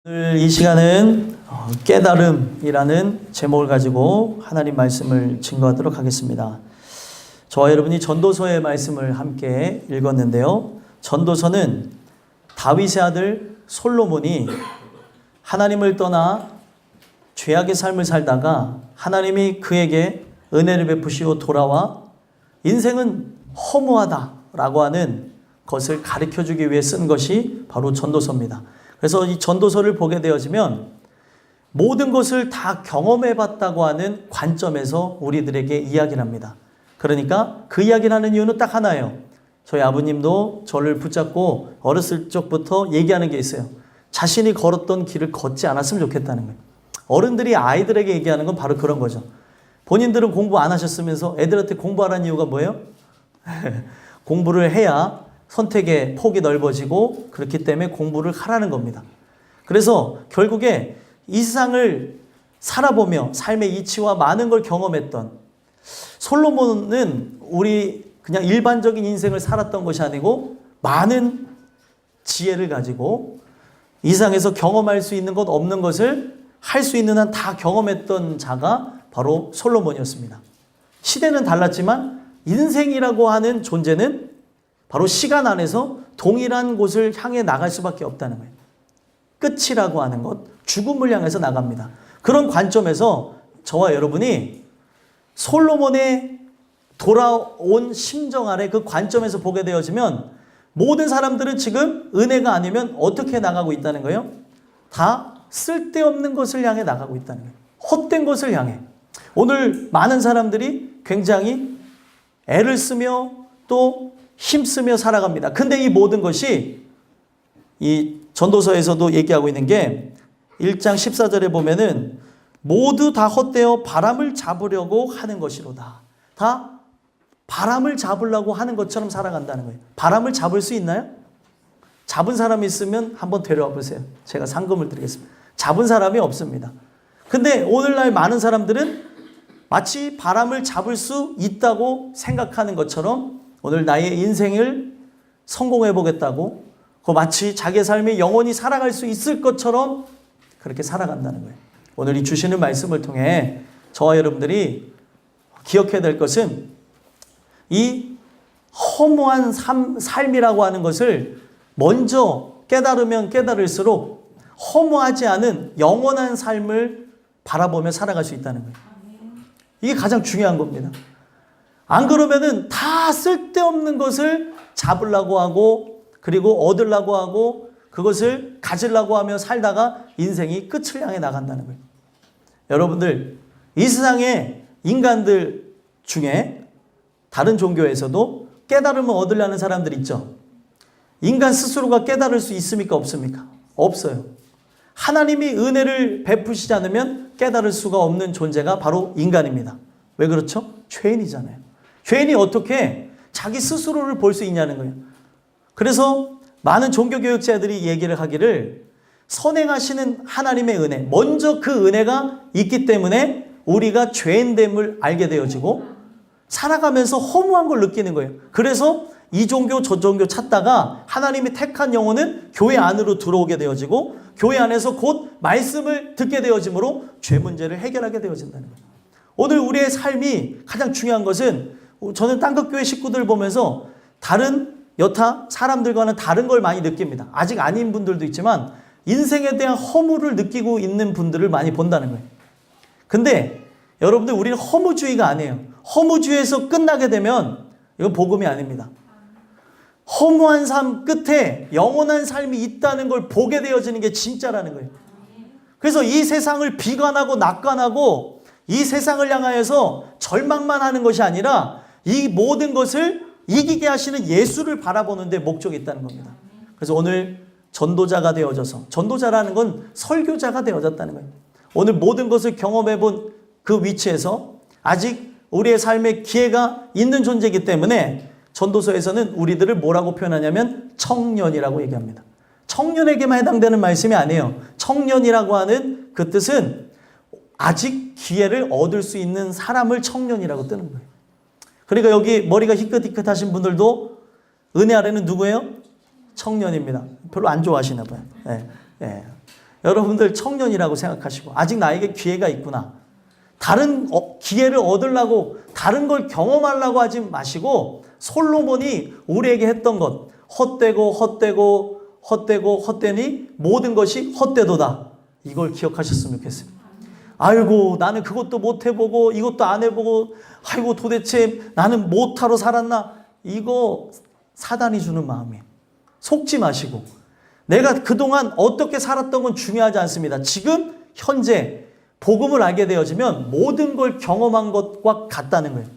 오늘 이 시간은 깨달음이라는 제목을 가지고 하나님 말씀을 증거하도록 하겠습니다. 저와 여러분이 전도서의 말씀을 함께 읽었는데요. 전도서는 다윗의 아들 솔로몬이 하나님을 떠나 죄악의 삶을 살다가 하나님이 그에게 은혜를 베푸시고 돌아와 인생은 허무하다라고 하는 것을 가르쳐주기 위해 쓴 것이 바로 전도서입니다. 그래서 이 전도서를 보게 되어지면 모든 것을 다 경험해봤다고 하는 관점에서 우리들에게 이야기를 합니다. 그러니까 그 이야기를 하는 이유는 딱 하나예요. 저희 아버님도 저를 붙잡고 어렸을 적부터 얘기하는 게 있어요. 자신이 걸었던 길을 걷지 않았으면 좋겠다는 거예요. 어른들이 아이들에게 얘기하는 건 바로 그런 거죠. 본인들은 공부 안 하셨으면서 애들한테 공부하라는 이유가 뭐예요? 공부를 해야 선택의 폭이 넓어지고 그렇기 때문에 공부를 하라는 겁니다. 그래서 결국에 이 세상을 살아보며 삶의 이치와 많은 걸 경험했던 솔로몬은 우리 그냥 일반적인 인생을 살았던 것이 아니고 많은 지혜를 가지고 이 세상에서 경험할 수 있는 것 없는 것을 할 수 있는 한 다 경험했던 자가 바로 솔로몬이었습니다. 시대는 달랐지만 인생이라고 하는 존재는 바로 시간 안에서 동일한 곳을 향해 나갈 수밖에 없다는 거예요. 끝이라고 하는 것, 죽음을 향해서 나갑니다. 그런 관점에서 저와 여러분이 솔로몬의 돌아온 심정 아래 그 관점에서 보게 되어지면 모든 사람들은 지금 은혜가 아니면 어떻게 나가고 있다는 거예요? 다 쓸데없는 것을 향해 나가고 있다는 거예요. 헛된 것을 향해. 오늘 많은 사람들이 굉장히 애를 쓰며 또 힘쓰며 살아갑니다. 근데 이 모든 것이 이 전도서에서도 얘기하고 있는 게 1장 14절에 보면은 모두 다 헛되어 바람을 잡으려고 하는 것이로다. 다 바람을 잡으려고 하는 것처럼 살아간다는 거예요. 바람을 잡을 수 있나요? 잡은 사람이 있으면 한번 데려와 보세요. 제가 상금을 드리겠습니다. 잡은 사람이 없습니다. 근데 오늘날 많은 사람들은 마치 바람을 잡을 수 있다고 생각하는 것처럼 오늘 나의 인생을 성공해 보겠다고 마치 자기의 삶이 영원히 살아갈 수 있을 것처럼 그렇게 살아간다는 거예요. 오늘 이 주시는 말씀을 통해 저와 여러분들이 기억해야 될 것은 이 허무한 삶이라고 하는 것을 먼저 깨달으면 깨달을수록 허무하지 않은 영원한 삶을 바라보며 살아갈 수 있다는 거예요. 이게 가장 중요한 겁니다. 안 그러면은 다 쓸데없는 것을 잡으려고 하고 그리고 얻으려고 하고 그것을 가지려고 하며 살다가 인생이 끝을 향해 나간다는 거예요. 여러분들 이 세상의 인간들 중에 다른 종교에서도 깨달음을 얻으려는 사람들 있죠. 인간 스스로가 깨달을 수 있습니까? 없습니까? 없어요. 하나님이 은혜를 베푸시지 않으면 깨달을 수가 없는 존재가 바로 인간입니다. 왜 그렇죠? 죄인이잖아요. 죄인이 어떻게 자기 스스로를 볼 수 있냐는 거예요. 그래서 많은 종교교육자들이 얘기를 하기를 선행하시는 하나님의 은혜, 먼저 그 은혜가 있기 때문에 우리가 죄인됨을 알게 되어지고 살아가면서 허무한 걸 느끼는 거예요. 그래서 이 종교 저 종교 찾다가 하나님이 택한 영혼은 교회 안으로 들어오게 되어지고 교회 안에서 곧 말씀을 듣게 되어지므로 죄 문제를 해결하게 되어진다는 거예요. 오늘 우리의 삶이 가장 중요한 것은 저는 땅끝교회 식구들 보면서 다른 여타 사람들과는 다른 걸 많이 느낍니다. 아직 아닌 분들도 있지만 인생에 대한 허무를 느끼고 있는 분들을 많이 본다는 거예요. 근데 여러분들 우리는 허무주의가 아니에요. 허무주의에서 끝나게 되면 이건 복음이 아닙니다. 허무한 삶 끝에 영원한 삶이 있다는 걸 보게 되어지는 게 진짜라는 거예요. 그래서 이 세상을 비관하고 낙관하고 이 세상을 향하여서 절망만 하는 것이 아니라 이 모든 것을 이기게 하시는 예수를 바라보는 데 목적이 있다는 겁니다. 그래서 오늘 전도자가 되어져서 전도자라는 건 설교자가 되어졌다는 거예요. 오늘 모든 것을 경험해 본 그 위치에서 아직 우리의 삶에 기회가 있는 존재이기 때문에 전도서에서는 우리들을 뭐라고 표현하냐면 청년이라고 얘기합니다. 청년에게만 해당되는 말씀이 아니에요. 청년이라고 하는 그 뜻은 아직 기회를 얻을 수 있는 사람을 청년이라고 뜨는 거예요. 그러니까 여기 머리가 희끗희끗하신 분들도 은혜 아래는 누구예요? 청년입니다. 별로 안 좋아하시나 봐요. 네. 여러분들 청년이라고 생각하시고 아직 나에게 기회가 있구나. 다른 기회를 얻으려고 다른 걸 경험하려고 하지 마시고 솔로몬이 우리에게 했던 것 헛되니 모든 것이 헛되도다. 이걸 기억하셨으면 좋겠어요. 아이고 나는 그것도 못 해보고 이것도 안 해보고 아이고 도대체 나는 못하러 살았나. 이거 사단이 주는 마음이에요. 속지 마시고 내가 그동안 어떻게 살았던 건 중요하지 않습니다. 지금 현재 복음을 알게 되어지면 모든 걸 경험한 것과 같다는 거예요.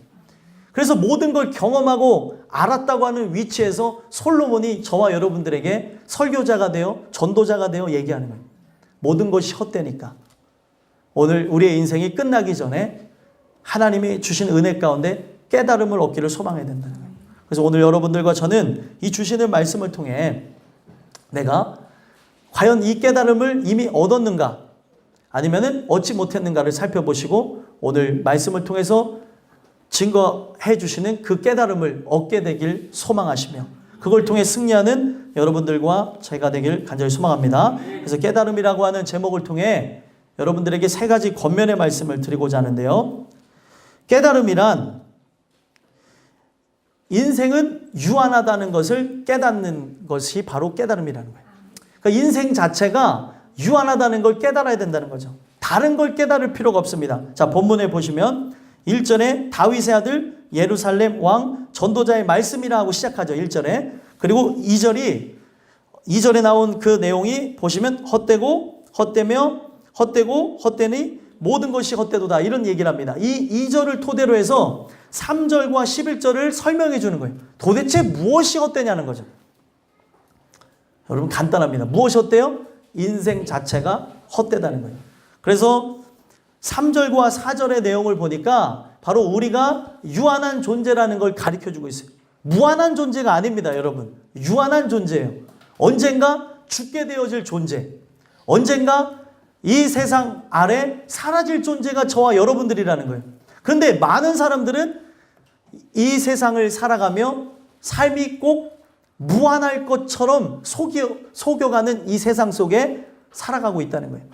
그래서 모든 걸 경험하고 알았다고 하는 위치에서 솔로몬이 저와 여러분들에게 설교자가 되어 전도자가 되어 얘기하는 거예요. 모든 것이 헛되니까 오늘 우리의 인생이 끝나기 전에 하나님이 주신 은혜 가운데 깨달음을 얻기를 소망해야 된다는 거예요. 그래서 오늘 여러분들과 저는 이 주시는 말씀을 통해 내가 과연 이 깨달음을 이미 얻었는가 아니면은 얻지 못했는가를 살펴보시고 오늘 말씀을 통해서 증거해 주시는 그 깨달음을 얻게 되길 소망하시며 그걸 통해 승리하는 여러분들과 제가 되길 간절히 소망합니다. 그래서 깨달음이라고 하는 제목을 통해 여러분들에게 세 가지 권면의 말씀을 드리고자 하는데요. 깨달음이란 인생은 유한하다는 것을 깨닫는 것이 바로 깨달음이라는 거예요. 그러니까 인생 자체가 유한하다는 걸 깨달아야 된다는 거죠. 다른 걸 깨달을 필요가 없습니다. 자, 본문에 보시면 1절에 다윗의 아들 예루살렘 왕 전도자의 말씀이라 하고 시작하죠. 1절에. 그리고 2절에 나온 그 내용이 보시면 헛되니 모든 것이 헛되도다. 이런 얘기를 합니다. 이 2절을 토대로 해서 3절과 11절을 설명해 주는 거예요. 도대체 무엇이 헛되냐는 거죠. 여러분 간단합니다. 무엇이 헛되요? 인생 자체가 헛되다는 거예요. 그래서 3절과 4절의 내용을 보니까 바로 우리가 유한한 존재라는 걸 가르쳐주고 있어요. 무한한 존재가 아닙니다, 여러분. 유한한 존재예요. 언젠가 죽게 되어질 존재. 언젠가 이 세상 아래 사라질 존재가 저와 여러분들이라는 거예요. 그런데 많은 사람들은 이 세상을 살아가며 삶이 꼭 무한할 것처럼 속여가는 이 세상 속에 살아가고 있다는 거예요.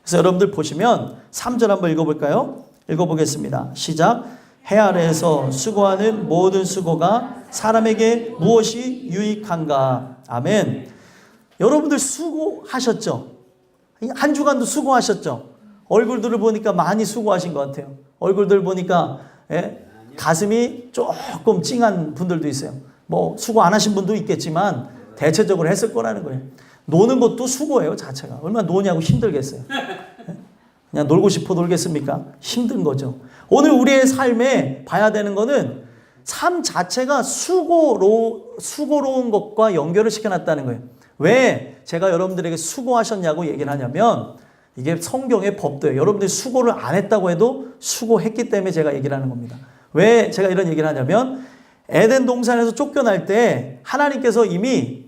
그래서 여러분들 보시면 3절 한번 읽어볼까요? 읽어보겠습니다. 시작. 해 아래에서 수고하는 모든 수고가 사람에게 무엇이 유익한가? 아멘. 여러분들 수고하셨죠? 한 주간도 수고하셨죠? 얼굴들을 보니까 많이 수고하신 것 같아요. 얼굴들 보니까 가슴이 조금 찡한 분들도 있어요. 뭐 수고 안 하신 분도 있겠지만 대체적으로 했을 거라는 거예요. 노는 것도 수고예요, 자체가. 얼마나 노냐고 힘들겠어요. 그냥 놀고 싶어 놀겠습니까? 힘든 거죠. 오늘 우리의 삶에 봐야 되는 거는 삶 자체가 수고로운 것과 연결을 시켜놨다는 거예요. 왜 제가 여러분들에게 수고하셨냐고 얘기를 하냐면 이게 성경의 법도예요. 여러분들이 수고를 안 했다고 해도 수고했기 때문에 제가 얘기를 하는 겁니다. 왜 제가 이런 얘기를 하냐면 에덴 동산에서 쫓겨날 때 하나님께서 이미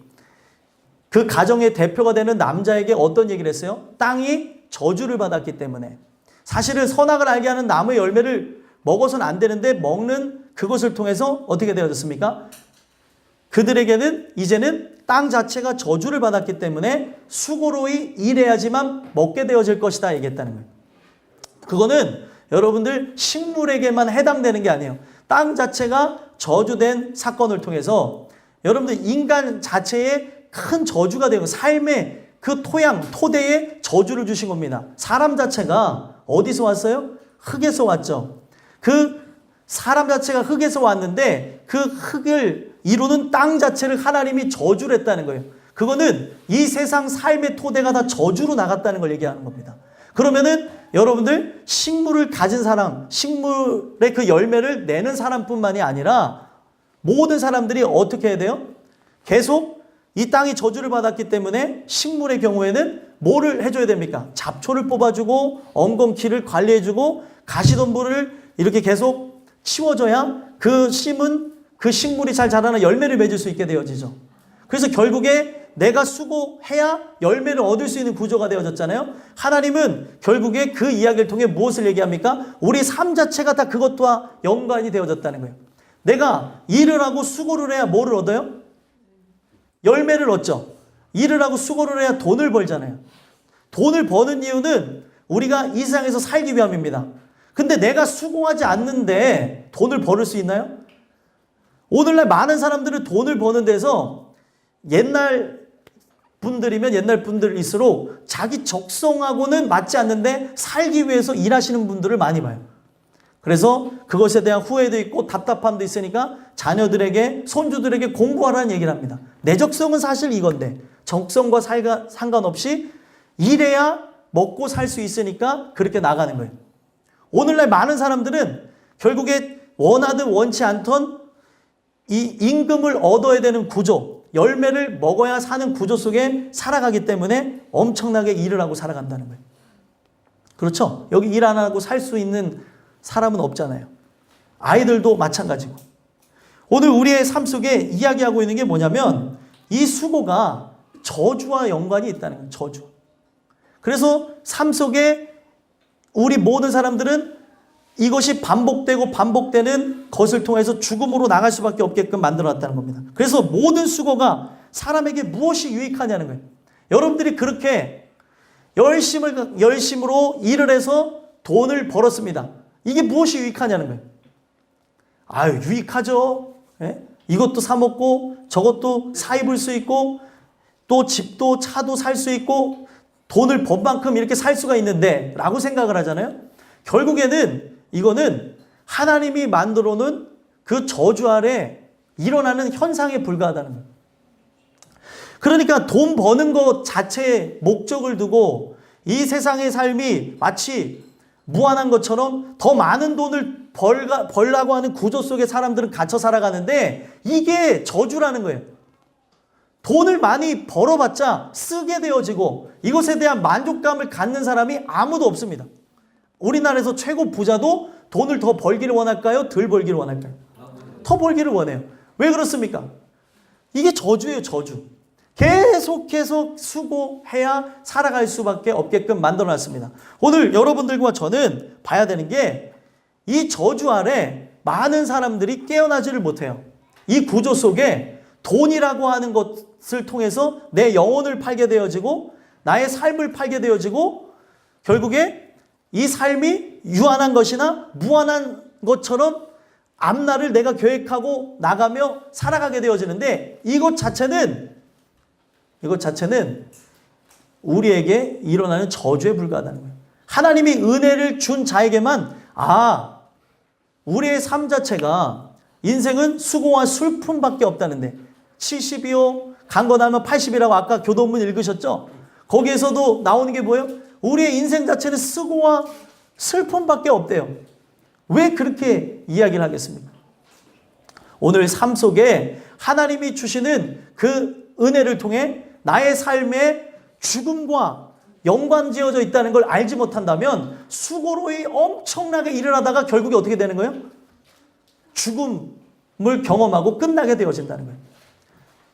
그 가정의 대표가 되는 남자에게 어떤 얘기를 했어요? 땅이 저주를 받았기 때문에 사실은 선악을 알게 하는 나무의 열매를 먹어서는 안 되는데 먹는 그것을 통해서 어떻게 되어졌습니까? 그들에게는 이제는 땅 자체가 저주를 받았기 때문에 수고로이 일해야지만 먹게 되어질 것이다 얘기했다는 거예요. 그거는 여러분들 식물에게만 해당되는 게 아니에요. 땅 자체가 저주된 사건을 통해서 여러분들 인간 자체에 큰 저주가 되고 삶의 그 토대에 저주를 주신 겁니다. 사람 자체가 어디서 왔어요? 흙에서 왔죠. 그 사람 자체가 흙에서 왔는데 그 흙을 이루는 땅 자체를 하나님이 저주를 했다는 거예요. 그거는 이 세상 삶의 토대가 다 저주로 나갔다는 걸 얘기하는 겁니다. 그러면은 여러분들 식물을 가진 사람, 식물의 그 열매를 내는 사람뿐만이 아니라 모든 사람들이 어떻게 해야 돼요? 계속 이 땅이 저주를 받았기 때문에 식물의 경우에는 뭐를 해줘야 됩니까? 잡초를 뽑아주고 엉겅퀴를 관리해주고 가시덤불을 이렇게 계속 치워줘야 그 식물이 잘 자라나 열매를 맺을 수 있게 되어지죠. 그래서 결국에 내가 수고해야 열매를 얻을 수 있는 구조가 되어졌잖아요. 하나님은 결국에 그 이야기를 통해 무엇을 얘기합니까? 우리 삶 자체가 다 그것과 연관이 되어졌다는 거예요. 내가 일을 하고 수고를 해야 뭐를 얻어요? 열매를 얻죠. 일을 하고 수고를 해야 돈을 벌잖아요. 돈을 버는 이유는 우리가 이 세상에서 살기 위함입니다. 근데 내가 수고하지 않는데 돈을 벌을 수 있나요? 오늘날 많은 사람들은 돈을 버는 데서 옛날 분들이면 옛날 분들일수록 자기 적성하고는 맞지 않는데 살기 위해서 일하시는 분들을 많이 봐요. 그래서 그것에 대한 후회도 있고 답답함도 있으니까 자녀들에게, 손주들에게 공부하라는 얘기를 합니다. 내 적성은 사실 이건데 적성과 상관없이 일해야 먹고 살 수 있으니까 그렇게 나가는 거예요. 오늘날 많은 사람들은 결국에 원하든 원치 않던 이 임금을 얻어야 되는 구조, 열매를 먹어야 사는 구조 속에 살아가기 때문에 엄청나게 일을 하고 살아간다는 거예요. 그렇죠? 여기 일 안 하고 살 수 있는 사람은 없잖아요. 아이들도 마찬가지고. 오늘 우리의 삶 속에 이야기하고 있는 게 뭐냐면 이 수고가 저주와 연관이 있다는 거예요. 저주. 그래서 삶 속에 우리 모든 사람들은 이것이 반복되고 반복되는 것을 통해서 죽음으로 나갈 수밖에 없게끔 만들어놨다는 겁니다. 그래서 모든 수고가 사람에게 무엇이 유익하냐는 거예요. 여러분들이 그렇게 열심으로 일을 해서 돈을 벌었습니다. 이게 무엇이 유익하냐는 거예요. 아유, 유익하죠. 예? 이것도 사 먹고 저것도 사 입을 수 있고 또 집도 차도 살 수 있고 돈을 번 만큼 이렇게 살 수가 있는데 라고 생각을 하잖아요. 결국에는 이거는 하나님이 만들어 놓은 그 저주 아래 일어나는 현상에 불과하다는 거예요. 그러니까 돈 버는 것 자체에 목적을 두고 이 세상의 삶이 마치 무한한 것처럼 더 많은 돈을 벌라고 하는 구조 속에 사람들은 갇혀 살아가는데 이게 저주라는 거예요. 돈을 많이 벌어봤자 쓰게 되어지고 이것에 대한 만족감을 갖는 사람이 아무도 없습니다. 우리나라에서 최고 부자도 돈을 더 벌기를 원할까요? 덜 벌기를 원할까요? 더 벌기를 원해요. 왜 그렇습니까? 이게 저주예요, 저주. 계속해서 수고해야 살아갈 수밖에 없게끔 만들어놨습니다. 오늘 여러분들과 저는 봐야 되는 게 이 저주 아래 많은 사람들이 깨어나지를 못해요. 이 구조 속에 돈이라고 하는 것을 통해서 내 영혼을 팔게 되어지고 나의 삶을 팔게 되어지고 결국에 이 삶이 유한한 것이나 무한한 것처럼 앞날을 내가 계획하고 나가며 살아가게 되어지는데 이것 자체는 우리에게 일어나는 저주에 불과하다는 거예요. 하나님이 은혜를 준 자에게만 우리의 삶 자체가 인생은 수고와 슬픔밖에 없다는데 70이요 강건하면 80이라고 아까 교도문 읽으셨죠? 거기에서도 나오는 게 뭐예요? 우리의 인생 자체는 수고와 슬픔밖에 없대요. 왜 그렇게 이야기를 하겠습니까? 오늘 삶 속에 하나님이 주시는 그 은혜를 통해 나의 삶에 죽음과 연관지어져 있다는 걸 알지 못한다면 수고로 엄청나게 일을 하다가 결국에 어떻게 되는 거예요? 죽음을 경험하고 끝나게 되어진다는 거예요.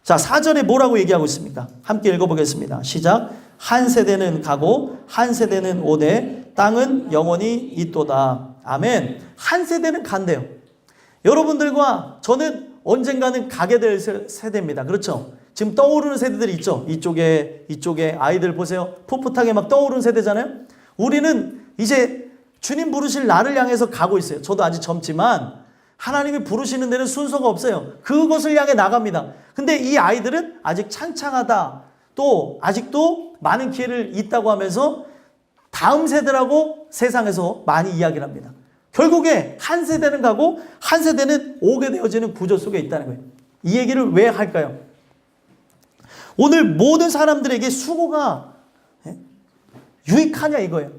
자, 4절에 뭐라고 얘기하고 있습니까? 함께 읽어보겠습니다. 시작. 한 세대는 가고 한 세대는 오되 땅은 영원히 있도다. 아멘. 한 세대는 간대요. 여러분들과 저는 언젠가는 가게 될 세대입니다. 그렇죠? 지금 떠오르는 세대들이 있죠. 이쪽에 아이들 보세요. 풋풋하게 막 떠오르는 세대잖아요. 우리는 이제 주님 부르실 날을 향해서 가고 있어요. 저도 아직 젊지만 하나님이 부르시는 데는 순서가 없어요. 그것을 향해 나갑니다. 근데 이 아이들은 아직 창창하다. 또 아직도 많은 기회를 있다고 하면서 다음 세대라고 세상에서 많이 이야기를 합니다. 결국에 한 세대는 가고 한 세대는 오게 되어지는 구조 속에 있다는 거예요. 이 얘기를 왜 할까요? 오늘 모든 사람들에게 수고가 유익하냐 이거예요.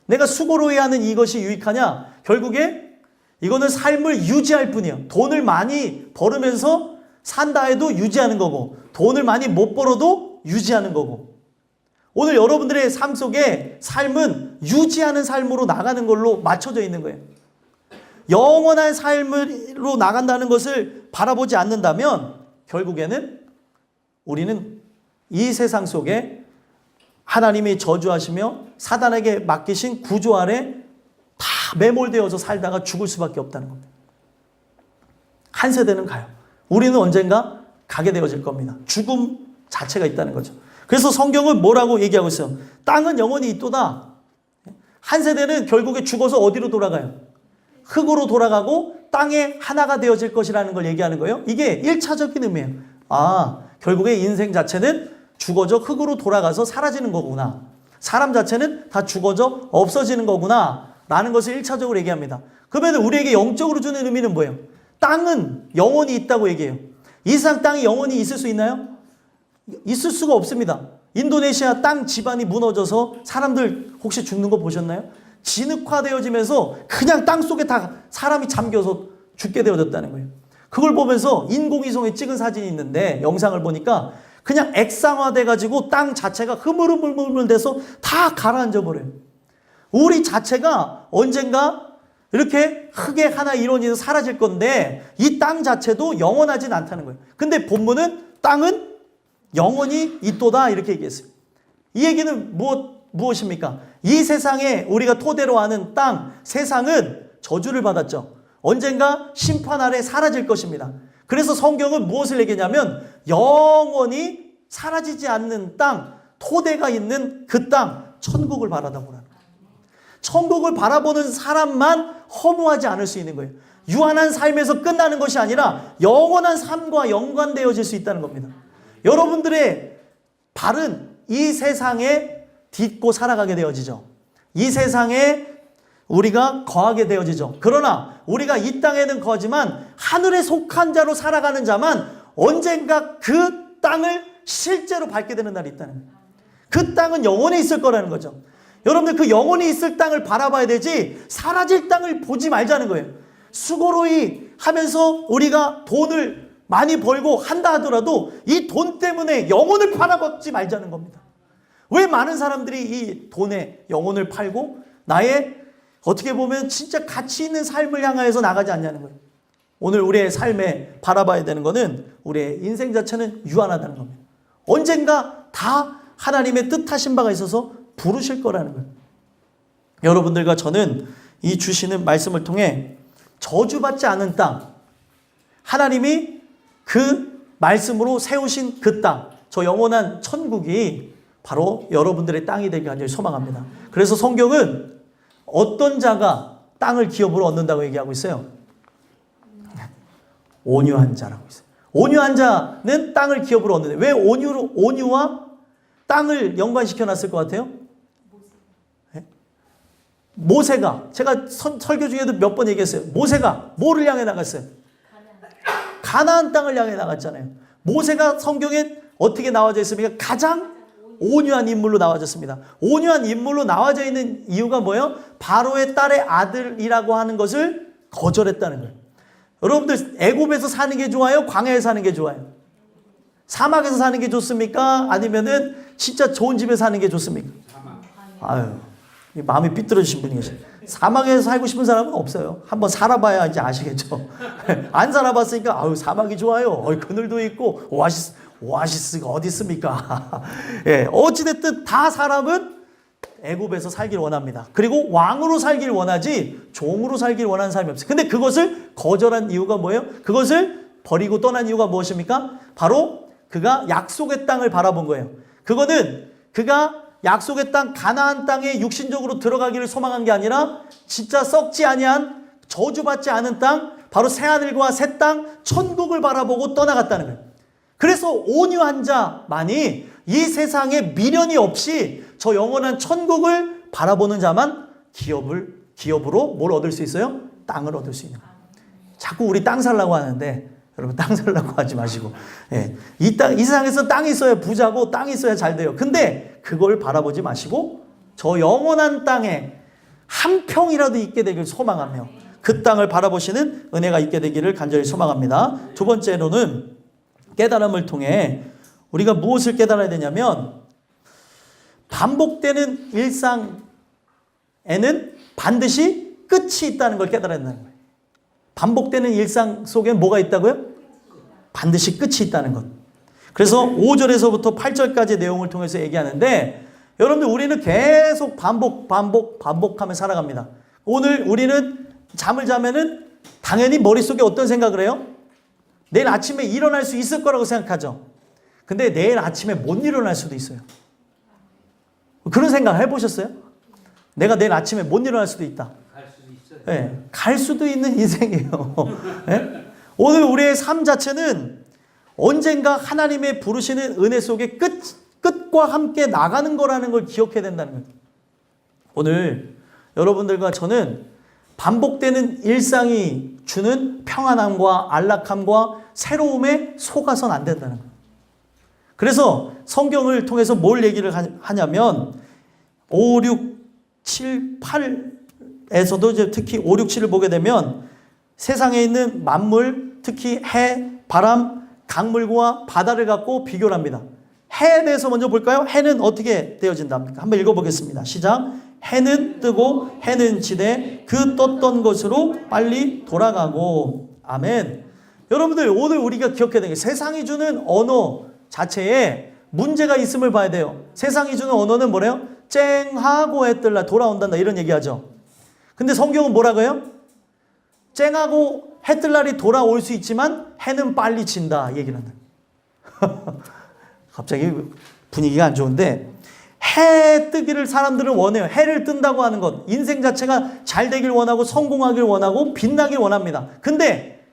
내가 수고로 해야 하는 이것이 유익하냐? 결국에 이거는 삶을 유지할 뿐이에요. 돈을 많이 벌으면서 산다 해도 유지하는 거고 돈을 많이 못 벌어도 유지하는 거고 오늘 여러분들의 삶 속에 삶은 유지하는 삶으로 나가는 걸로 맞춰져 있는 거예요. 영원한 삶으로 나간다는 것을 바라보지 않는다면 결국에는 우리는 이 세상 속에 하나님이 저주하시며 사단에게 맡기신 구조 아래 다 매몰되어서 살다가 죽을 수밖에 없다는 겁니다. 한 세대는 가요. 우리는 언젠가 가게 되어질 겁니다. 죽음 자체가 있다는 거죠. 그래서 성경은 뭐라고 얘기하고 있어요? 땅은 영원히 있도다. 한 세대는 결국에 죽어서 어디로 돌아가요? 흙으로 돌아가고 땅에 하나가 되어질 것이라는 걸 얘기하는 거예요. 이게 1차적인 의미예요. 아, 결국에 인생 자체는 죽어져 흙으로 돌아가서 사라지는 거구나. 사람 자체는 다 죽어져 없어지는 거구나 라는 것을 1차적으로 얘기합니다. 그러면 우리에게 영적으로 주는 의미는 뭐예요? 땅은 영원히 있다고 얘기해요. 이 세상 땅이 영원히 있을 수 있나요? 있을 수가 없습니다. 인도네시아 땅 지반이 무너져서 사람들 혹시 죽는 거 보셨나요? 진흙화되어지면서 그냥 땅 속에 다 사람이 잠겨서 죽게 되어졌다는 거예요. 그걸 보면서 인공위성에 찍은 사진이 있는데 영상을 보니까 그냥 액상화돼가지고 땅 자체가 흐물흐물흐물 돼서 다 가라앉아 버려요. 우리 자체가 언젠가 이렇게 흙의 하나 일원이 사라질 건데 이 땅 자체도 영원하진 않다는 거예요. 근데 본문은 땅은 영원히 있도다 이렇게 얘기했어요. 이 얘기는 무엇입니까? 이 세상에 우리가 토대로 하는 땅, 세상은 저주를 받았죠. 언젠가 심판 아래 사라질 것입니다. 그래서 성경은 무엇을 얘기냐면 영원히 사라지지 않는 땅, 토대가 있는 그 땅, 천국을 바라보라는 거예요. 천국을 바라보는 사람만 허무하지 않을 수 있는 거예요. 유한한 삶에서 끝나는 것이 아니라 영원한 삶과 연관되어질 수 있다는 겁니다. 여러분들의 발은 이 세상에 딛고 살아가게 되어지죠. 이 세상에 우리가 거하게 되어지죠. 그러나 우리가 이 땅에는 거하지만 하늘에 속한 자로 살아가는 자만 언젠가 그 땅을 실제로 밟게 되는 날이 있다는 거예요. 그 땅은 영원히 있을 거라는 거죠. 여러분들 그 영원히 있을 땅을 바라봐야 되지 사라질 땅을 보지 말자는 거예요. 수고로이 하면서 우리가 돈을 많이 벌고 한다 하더라도 이 돈 때문에 영혼을 팔아먹지 말자는 겁니다. 왜 많은 사람들이 이 돈에 영혼을 팔고 나의 어떻게 보면 진짜 가치 있는 삶을 향하여서 나가지 않냐는 거예요. 오늘 우리의 삶에 바라봐야 되는 것은 우리의 인생 자체는 유한하다는 겁니다. 언젠가 다 하나님의 뜻하신 바가 있어서 부르실 거라는 거예요. 여러분들과 저는 이 주시는 말씀을 통해 저주받지 않은 땅, 하나님이 그 말씀으로 세우신 그 땅, 저 영원한 천국이 바로 여러분들의 땅이 되길 간절히 소망합니다. 그래서 성경은 어떤 자가 땅을 기업으로 얻는다고 얘기하고 있어요? 온유한 자라고 있어요. 온유한 자는 땅을 기업으로 얻는데 왜 온유와 땅을 연관시켜 놨을 것 같아요? 모세가 제가 설교 중에도 몇 번 얘기했어요. 모세가 뭐를 향해 나갔어요? 가나안 땅을 향해 나갔잖아요. 모세가 성경에 어떻게 나와져 있습니까? 가장 온유한 인물로 나와졌습니다. 온유한 인물로 나와져 있는 이유가 뭐예요? 바로의 딸의 아들이라고 하는 것을 거절했다는 거예요. 여러분들 애굽에서 사는 게 좋아요? 광야에 사는 게 좋아요? 사막에서 사는 게 좋습니까? 아니면은 진짜 좋은 집에 사는 게 좋습니까? 아유, 마음이 삐뚤어지신 분이 계세요. 사막에서 살고 싶은 사람은 없어요. 한번 살아봐야 이제 아시겠죠. 안 살아봤으니까 아유 사막이 좋아요. 그늘도 있고 오아시스가 어디 있습니까? 예, 어찌됐든 다 사람은 애굽에서 살길 원합니다. 그리고 왕으로 살길 원하지 종으로 살길 원하는 사람이 없어요. 근데 그것을 거절한 이유가 뭐예요? 그것을 버리고 떠난 이유가 무엇입니까? 바로 그가 약속의 땅을 바라본 거예요. 그거는 그가 약속의 땅 가나안 땅에 육신적으로 들어가기를 소망한 게 아니라 진짜 썩지 아니한 저주받지 않은 땅, 바로 새하늘과 새 땅 천국을 바라보고 떠나갔다는 거예요. 그래서 온유한 자만이 이 세상에 미련이 없이 저 영원한 천국을 바라보는 자만 기업으로 뭘 얻을 수 있어요? 땅을 얻을 수 있는 거예요. 자꾸 우리 땅 살라고 하는데 여러분 땅 살라고 하지 마시고, 예, 이 세상에서 땅이 있어야 부자고 땅이 있어야 잘 돼요. 근데 그걸 바라보지 마시고 저 영원한 땅에 한 평이라도 있게 되길 소망하며 그 땅을 바라보시는 은혜가 있게 되기를 간절히 소망합니다. 두 번째로는 깨달음을 통해 우리가 무엇을 깨달아야 되냐면 반복되는 일상에는 반드시 끝이 있다는 걸 깨달아야 된다는 거예요. 반복되는 일상 속에 뭐가 있다고요? 반드시 끝이 있다는 것. 그래서 5절에서부터 8절까지 내용을 통해서 얘기하는데 여러분들 우리는 계속 반복하며 살아갑니다. 오늘 우리는 잠을 자면은 당연히 머릿속에 어떤 생각을 해요? 내일 아침에 일어날 수 있을 거라고 생각하죠. 근데 내일 아침에 못 일어날 수도 있어요. 그런 생각 해보셨어요? 내가 내일 아침에 못 일어날 수도 있다. 갈 수도 있어요. 네, 갈 수도 있는 인생이에요. 네? 오늘 우리의 삶 자체는 언젠가 하나님의 부르시는 은혜 속에 끝과 함께 나가는 거라는 걸 기억해야 된다는 거예요. 오늘 여러분들과 저는 반복되는 일상이 주는 평안함과 안락함과 새로움에 속아선 안 된다는 거예요. 그래서 성경을 통해서 뭘 얘기를 하냐면 5, 6, 7, 8에서도 이제 특히 5, 6, 7을 보게 되면 세상에 있는 만물, 특히 해, 바람, 강물과 바다를 갖고 비교를 합니다. 해에 대해서 먼저 볼까요? 해는 어떻게 되어진답니까? 한번 읽어보겠습니다. 시작. 해는 뜨고 해는 지되 그 떴던 곳으로 빨리 돌아가고. 아멘. 여러분들 오늘 우리가 기억해야 되는 게 세상이 주는 언어 자체에 문제가 있음을 봐야 돼요. 세상이 주는 언어는 뭐래요? 쨍하고 해 뜰라 돌아온단다 이런 얘기하죠. 근데 성경은 뭐라고 해요? 쨍하고 해 뜰 날이 돌아올 수 있지만 해는 빨리 진다 얘기를 한다. 갑자기 분위기가 안 좋은데 해 뜨기를 사람들은 원해요. 해를 뜬다고 하는 것. 인생 자체가 잘 되길 원하고 성공하길 원하고 빛나길 원합니다. 근데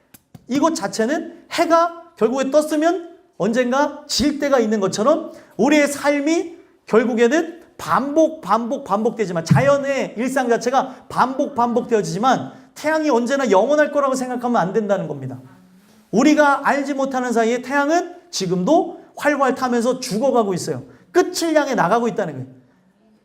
이것 자체는 해가 결국에 떴으면 언젠가 질 때가 있는 것처럼 우리의 삶이 결국에는 반복되지만 자연의 일상 자체가 반복되어지지만 태양이 언제나 영원할 거라고 생각하면 안 된다는 겁니다. 우리가 알지 못하는 사이에 태양은 지금도 활활 타면서 죽어가고 있어요. 끝을 향해 나가고 있다는 거예요.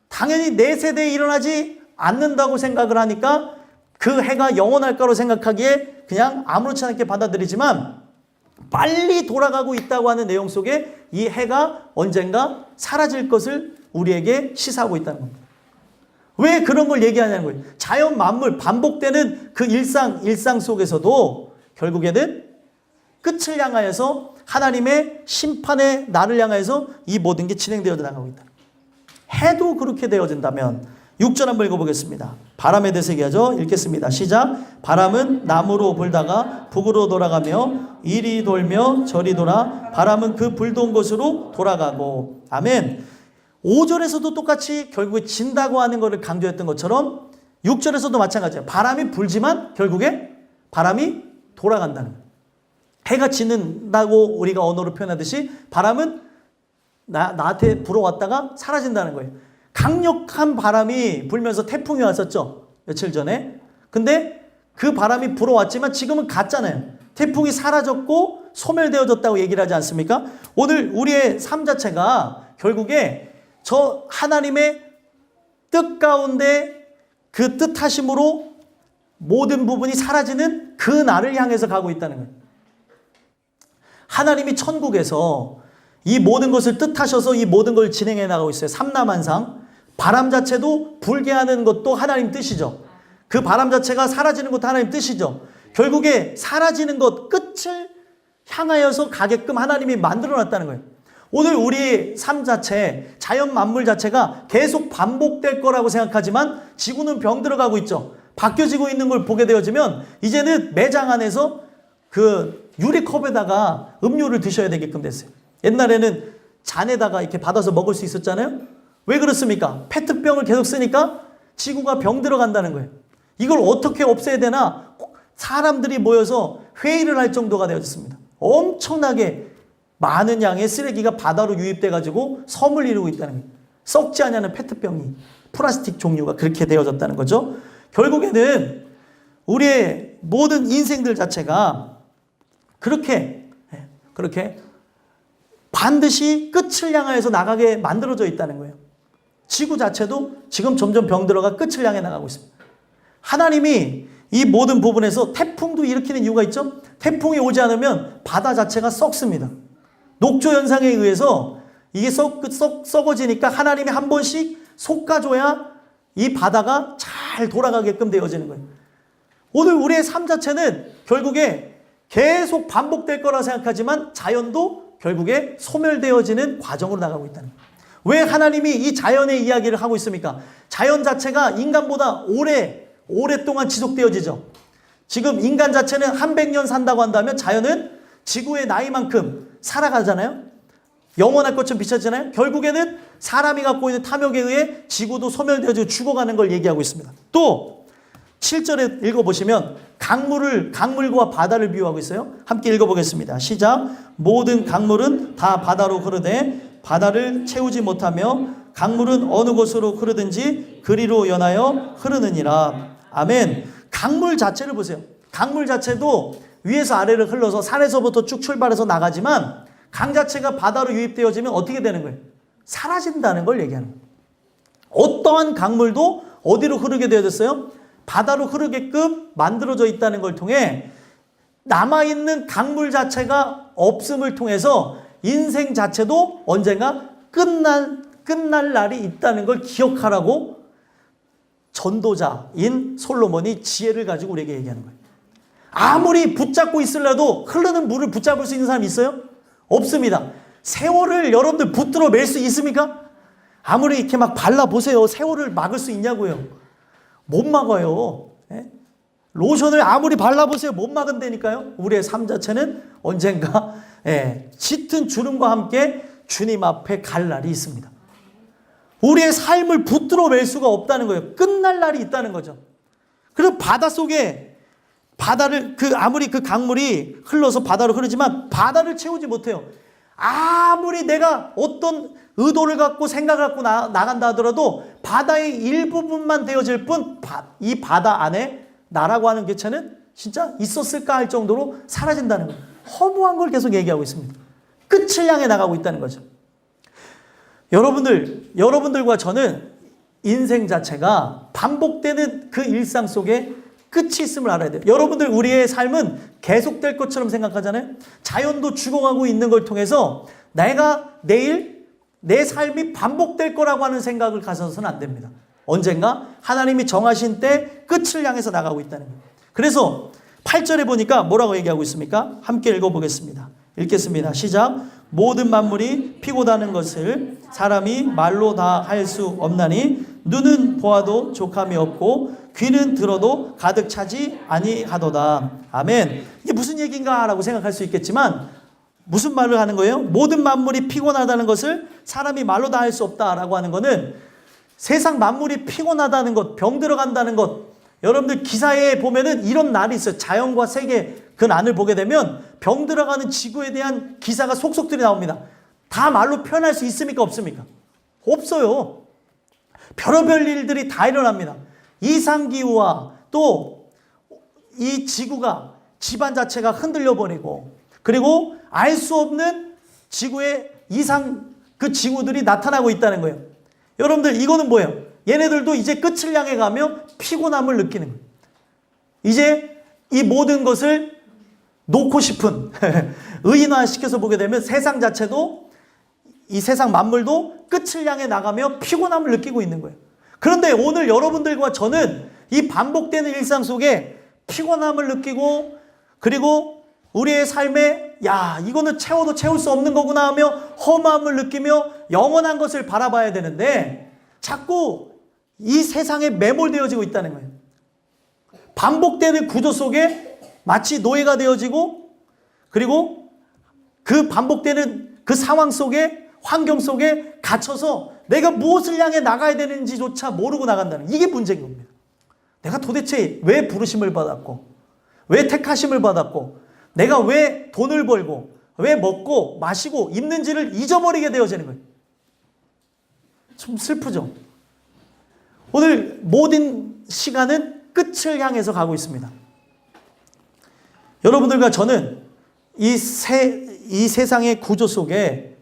당연히 내 세대에 일어나지 않는다고 생각을 하니까 그 해가 영원할 거라고 생각하기에 그냥 아무렇지 않게 받아들이지만 빨리 돌아가고 있다고 하는 내용 속에 이 해가 언젠가 사라질 것을 우리에게 시사하고 있다는 겁니다. 왜 그런 걸 얘기하냐는 거예요. 자연 만물 반복되는 그 일상 속에서도 결국에는 끝을 향하여서 하나님의 심판의 날을 향하여서 이 모든 게 진행되어 나가고 있다. 해도 그렇게 되어진다면 6절 한번 읽어보겠습니다. 바람에 대해서 얘기하죠. 읽겠습니다. 시작. 바람은 남으로 불다가 북으로 돌아가며 이리 돌며 저리 돌아 바람은 그 불던 곳으로 돌아가고. 아멘. 5절에서도 똑같이 결국에 진다고 하는 것을 강조했던 것처럼 6절에서도 마찬가지예요. 바람이 불지만 결국에 바람이 돌아간다는 거예요. 해가 지는다고 우리가 언어로 표현하듯이 바람은 나한테 불어왔다가 사라진다는 거예요. 강력한 바람이 불면서 태풍이 왔었죠. 며칠 전에. 근데 그 바람이 불어왔지만 지금은 갔잖아요. 태풍이 사라졌고 소멸되어졌다고 얘기를 하지 않습니까? 오늘 우리의 삶 자체가 결국에 저 하나님의 뜻 가운데 그 뜻하심으로 모든 부분이 사라지는 그 날을 향해서 가고 있다는 거예요. 하나님이 천국에서 이 모든 것을 뜻하셔서 이 모든 걸 진행해 나가고 있어요. 삼라만상. 바람 자체도 불게 하는 것도 하나님 뜻이죠. 그 바람 자체가 사라지는 것도 하나님 뜻이죠. 결국에 사라지는 것, 끝을 향하여서 가게끔 하나님이 만들어 놨다는 거예요. 오늘 우리의 삶 자체, 자연 만물 자체가 계속 반복될 거라고 생각하지만 지구는 병들어가고 있죠. 바뀌어지고 있는 걸 보게 되어지면 이제는 매장 안에서 그 유리컵에다가 음료를 드셔야 되게끔 됐어요. 옛날에는 잔에다가 이렇게 받아서 먹을 수 있었잖아요. 왜 그렇습니까? 페트병을 계속 쓰니까 지구가 병들어간다는 거예요. 이걸 어떻게 없애야 되나 사람들이 모여서 회의를 할 정도가 되어졌습니다. 엄청나게 많은 양의 쓰레기가 바다로 유입돼가지고 섬을 이루고 있다는 거예요. 썩지 않냐는 페트병이 플라스틱 종류가 그렇게 되어졌다는 거죠. 결국에는 우리의 모든 인생들 자체가 그렇게 반드시 끝을 향하여서 나가게 만들어져 있다는 거예요. 지구 자체도 지금 점점 병들어가 끝을 향해 나가고 있습니다. 하나님이 이 모든 부분에서 태풍도 일으키는 이유가 있죠. 태풍이 오지 않으면 바다 자체가 썩습니다. 녹조 현상에 의해서 이게 썩어지니까 하나님이 한 번씩 솎아줘야 이 바다가 잘 돌아가게끔 되어지는 거예요. 오늘 우리의 삶 자체는 결국에 계속 반복될 거라 생각하지만 자연도 결국에 소멸되어지는 과정으로 나가고 있다는 거예요. 왜 하나님이 이 자연의 이야기를 하고 있습니까? 자연 자체가 인간보다 오랫동안 지속되어지죠. 지금 인간 자체는 한 100년 산다고 한다면 자연은 지구의 나이만큼 살아가잖아요. 영원할 것처럼 비춰지잖아요. 결국에는 사람이 갖고 있는 탐욕에 의해 지구도 소멸되어지고 죽어가는 걸 얘기하고 있습니다. 또 7절에 읽어보시면 강물과 바다를 비유하고 있어요. 함께 읽어보겠습니다. 시작. 모든 강물은 다 바다로 흐르되 바다를 채우지 못하며 강물은 어느 곳으로 흐르든지 그리로 연하여 흐르느니라. 아멘. 강물 자체를 보세요. 강물 자체도 위에서 아래를 흘러서 산에서부터 쭉 출발해서 나가지만 강 자체가 바다로 유입되어지면 어떻게 되는 거예요? 사라진다는 걸 얘기하는 거예요. 어떠한 강물도 어디로 흐르게 되어졌어요? 바다로 흐르게끔 만들어져 있다는 걸 통해 남아있는 강물 자체가 없음을 통해서 인생 자체도 언젠가 끝날 날이 있다는 걸 기억하라고 전도자인 솔로몬이 지혜를 가지고 우리에게 얘기하는 거예요. 아무리 붙잡고 있으려도 흐르는 물을 붙잡을 수 있는 사람이 있어요? 없습니다. 세월을 여러분들 붙들어 맬 수 있습니까? 아무리 이렇게 막 발라보세요. 세월을 막을 수 있냐고요. 못 막아요. 예? 로션을 아무리 발라보세요. 못 막은다니까요. 우리의 삶 자체는 언젠가 짙은 주름과 함께 주님 앞에 갈 날이 있습니다. 우리의 삶을 붙들어 맬 수가 없다는 거예요. 끝날 날이 있다는 거죠. 그래서 바다 속에 아무리 그 강물이 흘러서 바다로 흐르지만 바다를 채우지 못해요. 아무리 내가 어떤 의도를 갖고 생각을 갖고 나간다 하더라도 바다의 일부분만 되어질 뿐 이 바다 안에 나라고 하는 개체는 진짜 있었을까 할 정도로 사라진다는 거예요. 허무한 걸 계속 얘기하고 있습니다. 끝을 향해 나가고 있다는 거죠. 여러분들과 저는 인생 자체가 반복되는 그 일상 속에 끝이 있음을 알아야 돼요. 여러분들 우리의 삶은 계속될 것처럼 생각하잖아요. 자연도 죽어가고 있는 걸 통해서 내가 내일 내 삶이 반복될 거라고 하는 생각을 가져서는 안 됩니다. 언젠가 하나님이 정하신 때 끝을 향해서 나가고 있다는 거예요. 그래서 8절에 보니까 뭐라고 얘기하고 있습니까? 함께 읽어보겠습니다. 읽겠습니다. 시작. 모든 만물이 피고 나는 것을 사람이 말로 다 할 수 없나니 눈은 보아도 족함이 없고 귀는 들어도 가득 차지 아니하도다. 아멘. 이게 무슨 얘기인가 라고 생각할 수 있겠지만 무슨 말을 하는 거예요? 모든 만물이 피곤하다는 것을 사람이 말로 다 할 수 없다라고 하는 것은 세상 만물이 피곤하다는 것, 병들어간다는 것. 여러분들 기사에 보면은 이런 날이 있어요. 자연과 세계 그 난을 보게 되면 병들어가는 지구에 대한 기사가 속속들이 나옵니다. 다 말로 표현할 수 있습니까? 없습니까? 없어요. 별의별 일들이 다 일어납니다. 이상기후와 또 이 지구가 집안 자체가 흔들려 버리고 그리고 알 수 없는 지구의 그 지구들이 나타나고 있다는 거예요. 여러분들 이거는 뭐예요? 얘네들도 이제 끝을 향해 가며 피곤함을 느끼는 거예요. 이제 이 모든 것을 놓고 싶은 의인화시켜서 보게 되면 세상 자체도 이 세상 만물도 끝을 향해 나가며 피곤함을 느끼고 있는 거예요. 그런데 오늘 여러분들과 저는 이 반복되는 일상 속에 피곤함을 느끼고 그리고 우리의 삶에 이거는 채워도 채울 수 없는 거구나 하며 허무함을 느끼며 영원한 것을 바라봐야 되는데 자꾸 이 세상에 매몰되어지고 있다는 거예요. 반복되는 구조 속에 마치 노예가 되어지고 그리고 그 반복되는 그 상황 속에 환경 속에 갇혀서 내가 무엇을 향해 나가야 되는지조차 모르고 나간다는 이게 문제인 겁니다. 내가 도대체 왜 부르심을 받았고 왜 택하심을 받았고 내가 왜 돈을 벌고 왜 먹고 마시고 입는지를 잊어버리게 되어지는 거예요. 좀 슬프죠? 오늘 모든 시간은 끝을 향해서 가고 있습니다. 여러분들과 저는 이 세상의 구조 속에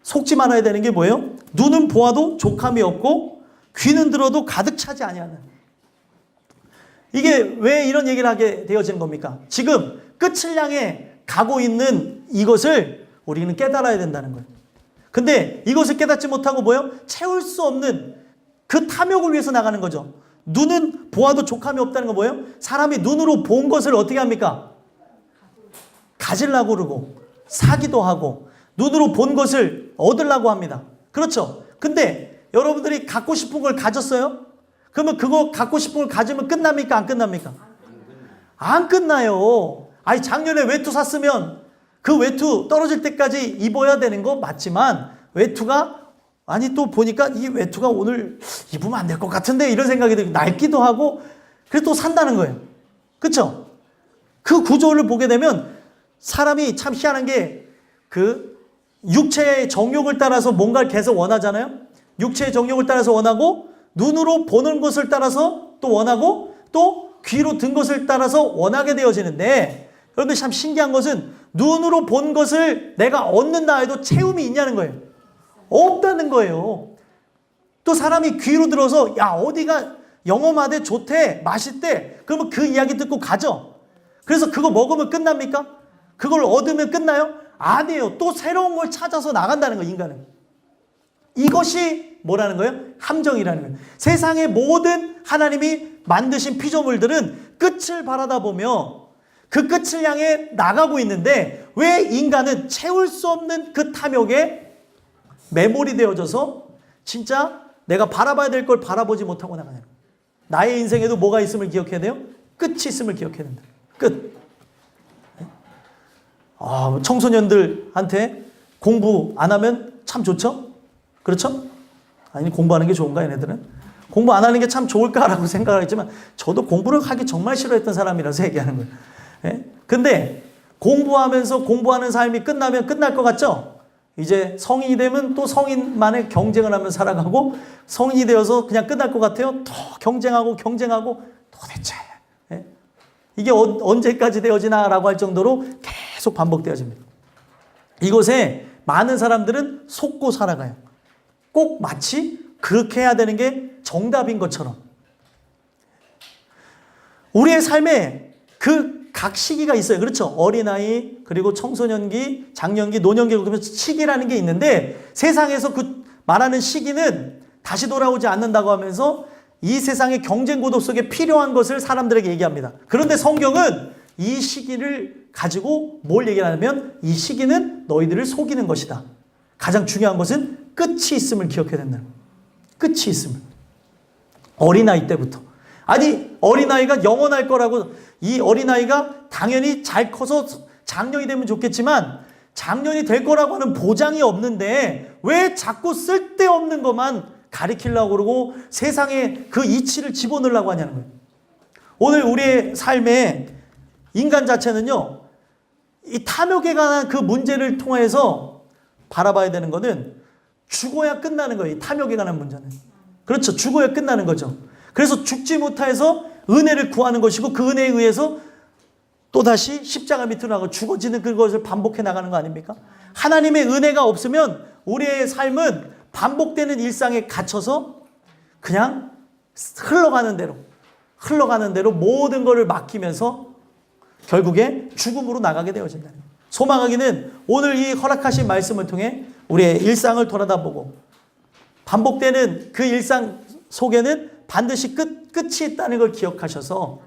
속지 말아야 되는 게 뭐예요? 눈은 보아도 족함이 없고 귀는 들어도 가득 차지 아니하는. 이게 왜 이런 얘기를 하게 되어지는 겁니까? 지금 끝을 향해 가고 있는 이것을 우리는 깨달아야 된다는 거예요. 근데 이것을 깨닫지 못하고 뭐예요? 채울 수 없는 그 탐욕을 위해서 나가는 거죠. 눈은 보아도 족함이 없다는 건 뭐예요? 사람이 눈으로 본 것을 어떻게 합니까? 가지려고 그러고 사기도 하고 눈으로 본 것을 얻으려고 합니다. 그렇죠? 근데 여러분들이 갖고 싶은 걸 가졌어요? 그러면 그거 갖고 싶은 걸 가지면 끝납니까? 안 끝납니까? 안 끝나요. 아니 작년에 외투 샀으면 그 외투 떨어질 때까지 입어야 되는 거 맞지만 외투가 아니 또 보니까 이 외투가 오늘 입으면 안 될 것 같은데 이런 생각이 들고 낡기도 하고 그래서 또 산다는 거예요. 그렇죠? 그 구조를 보게 되면 사람이 참 희한한 게 그 육체의 정욕을 따라서 뭔가를 계속 원하잖아요. 육체의 정욕을 따라서 원하고 눈으로 보는 것을 따라서 또 원하고 또 귀로 든 것을 따라서 원하게 되어지는데 여러분들 참 신기한 것은 눈으로 본 것을 내가 얻는다 해도 채움이 있냐는 거예요. 없다는 거예요. 또 사람이 귀로 들어서 야 어디가 영험하대 좋대 맛있대 그러면 그 이야기 듣고 가죠. 그래서 그거 먹으면 끝납니까? 그걸 얻으면 끝나요? 아니에요. 또 새로운 걸 찾아서 나간다는 거예요. 인간은. 이것이 뭐라는 거예요? 함정이라는 거예요. 세상의 모든 하나님이 만드신 피조물들은 끝을 바라다 보며 그 끝을 향해 나가고 있는데 왜 인간은 채울 수 없는 그 탐욕에 매몰이 되어져서 진짜 내가 바라봐야 될 걸 바라보지 못하고 나가는 거예요. 나의 인생에도 뭐가 있음을 기억해야 돼요? 끝이 있음을 기억해야 된다. 끝. 청소년들한테 공부 안 하면 참 좋죠? 그렇죠? 아니 공부하는 게 좋은가 얘네들은? 공부 안 하는 게 참 좋을까라고 생각을 했지만 저도 공부를 하기 정말 싫어했던 사람이라서 얘기하는 거예요. 예? 근데 공부하면서 공부하는 삶이 끝나면 끝날 것 같죠? 이제 성인이 되면 또 성인만의 경쟁을 하면서 살아가고 성인이 되어서 그냥 끝날 것 같아요. 더 경쟁하고 도대체 예? 이게 언제까지 되어지나라고 할 정도로 계속 반복되어집니다. 이것에 많은 사람들은 속고 살아가요. 꼭 마치 그렇게 해야 되는 게 정답인 것처럼. 우리의 삶에 그 각 시기가 있어요. 그렇죠? 어린아이, 그리고 청소년기, 장년기, 노년기, 그러면서 시기라는 게 있는데 세상에서 그 말하는 시기는 다시 돌아오지 않는다고 하면서 이 세상의 경쟁 구도 속에 필요한 것을 사람들에게 얘기합니다. 그런데 성경은 이 시기를 가지고 뭘 얘기하냐면 이 시기는 너희들을 속이는 것이다. 가장 중요한 것은 끝이 있음을 기억해야 된다는 거예요. 끝이 있음을. 어린아이 때부터. 아니 어린아이가 영원할 거라고 이 어린아이가 당연히 잘 커서 장년이 되면 좋겠지만 장년이 될 거라고 하는 보장이 없는데 왜 자꾸 쓸데없는 것만 가리키려고 그러고 세상에 그 이치를 집어넣으려고 하냐는 거예요. 오늘 우리의 삶에 인간 자체는요. 이 탐욕에 관한 그 문제를 통해서 바라봐야 되는 것은 죽어야 끝나는 거예요. 이 탐욕에 관한 문제는. 그렇죠. 죽어야 끝나는 거죠. 그래서 죽지 못해서 은혜를 구하는 것이고 그 은혜에 의해서 또다시 십자가 밑으로 나가고 죽어지는 그것을 반복해 나가는 거 아닙니까? 하나님의 은혜가 없으면 우리의 삶은 반복되는 일상에 갇혀서 그냥 흘러가는 대로 모든 것을 맡기면서 결국에 죽음으로 나가게 되어진다는 거예요. 소망하기는 오늘 이 허락하신 말씀을 통해 우리의 일상을 돌아다보고 반복되는 그 일상 속에는 반드시 끝이 있다는 걸 기억하셔서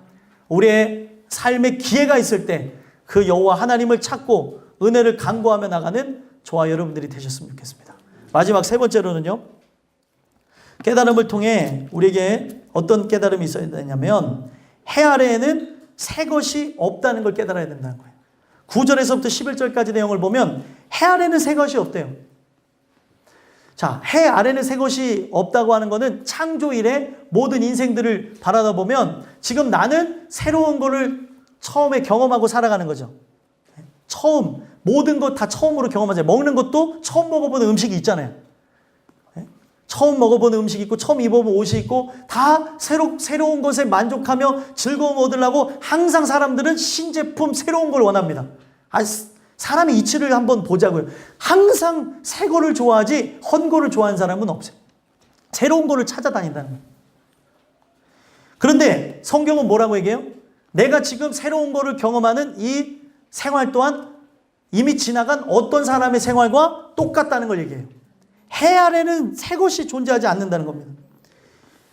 우리의 삶의 기회가 있을 때 그 여호와 하나님을 찾고 은혜를 간구하며 나가는 저와 여러분들이 되셨으면 좋겠습니다. 마지막 세 번째로는요. 깨달음을 통해 우리에게 어떤 깨달음이 있어야 되냐면 해 아래에는 새 것이 없다는 걸 깨달아야 된다는 거예요. 9절에서부터 11절까지 내용을 보면 해 아래는 새 것이 없대요. 자, 해 아래는 새 것이 없다고 하는 것은 창조 이래 모든 인생들을 바라다 보면 지금 나는 새로운 거를 처음에 경험하고 살아가는 거죠. 처음, 모든 것 다 처음으로 경험하잖아요. 먹는 것도 처음 먹어보는 음식이 있잖아요. 처음 먹어보는 음식이 있고 처음 입어본 옷이 있고 다 새로운 것에 만족하며 즐거움 얻으려고 항상 사람들은 신제품 새로운 걸 원합니다. 사람의 이치를 한번 보자고요. 항상 새 거를 좋아하지 헌 거를 좋아하는 사람은 없어요. 새로운 거를 찾아다닌다는 거예요. 그런데 성경은 뭐라고 얘기해요? 내가 지금 새로운 거를 경험하는 이 생활 또한 이미 지나간 어떤 사람의 생활과 똑같다는 걸 얘기해요. 해 아래는 새 것이 존재하지 않는다는 겁니다.